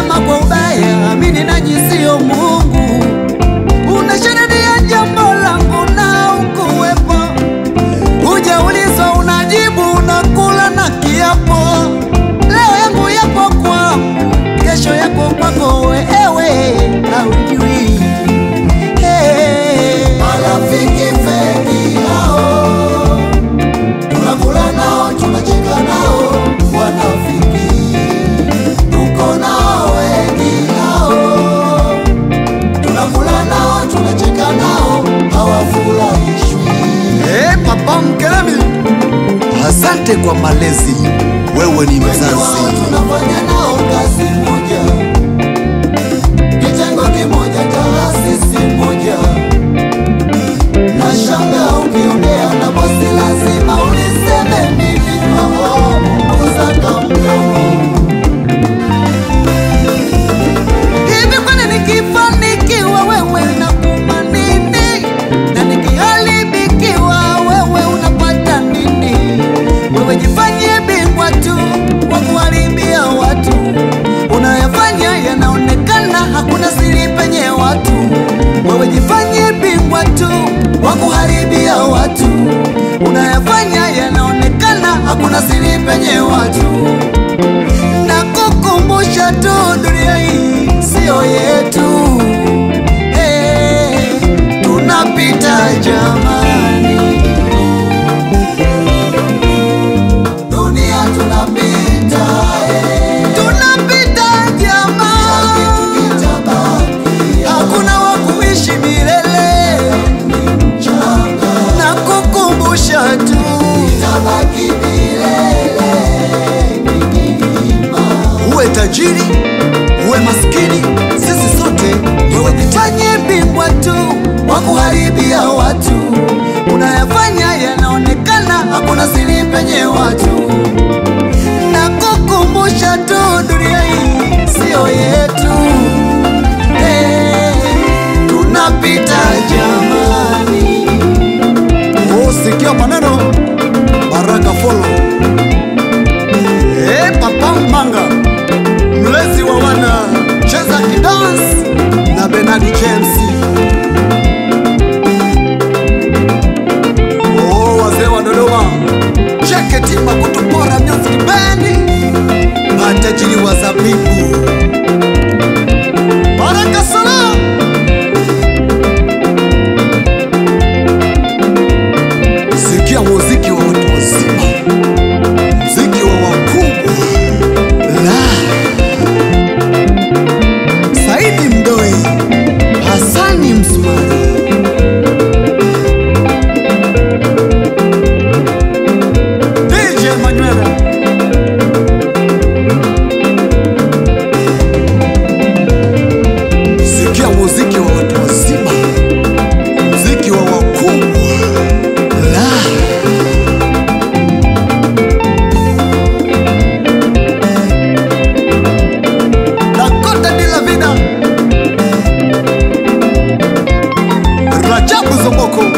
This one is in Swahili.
wema kwa ubaya, amini nanyi sio Mungu. Unashuhudia jambo langu na ukuwepo, hujaulizwa unajibu, unakula na kiapo. Leo yangu yapo kwangu, kesho yako kwako wewe, haujui. Marafiki feki hao, tunakula nao, tunacheka nao, wanafiki tuko nao wengi hao, tunakula nao, tunacheka nao, hawafurahishwi. Papa Mkelemi, asante kwa malezi, wewe ni mzazi. Tunafanya nao kazi moja, kitengo kimoja, taasisi moja. Nashangaa ukiongea na bosi lazima uliseme mimi mama uzaka mdomo. Hivi kwani nikifanikiwa wewe unakuma nini? Na nikiharibikiwa wewe unapata nini? Wewe jifanye bingwa tu wa kuharibia watu, unayofanya yanaonekana, hakuna siri penye watu. Wewe jifanye bingwa tu wa kuharibia watu, unayofanya yanaonekana, hakuna siri penye watu. Na kukumbusha tu, dunia hii sio yetu, tunapita jamani, Dunia tunapita, tunapita jamani, hakuna wa kuishi milele. mchanga Na kukumbusha tu, tabaki milele, uwe tajiri uwe maskini, sisi sote wewe jifanye bingwa tu wa kuharibia watu, unayafanya yanaonekana, hakuna siri penye watu. Na kukumbusha tu, dunia hii sio yetu, tunapita jamani. Sikia maneno Baraka Folo, Papa Manga, mlezi wa wana cheza kidance na Bernard James. Wazee wa Dodoma, Cheketi Makutupora Music Band, matajiri wa zabibu, Baraka Salam. Sikia muziki wa watu wazima, muziki wa wakubwa. Saidi Mdoi, Hasani Msumari, DJ Manuela. Sikia muziki wa watu wazima, muziki wa wakubwa. Dakota de la Vida, Rajabu Zomoko.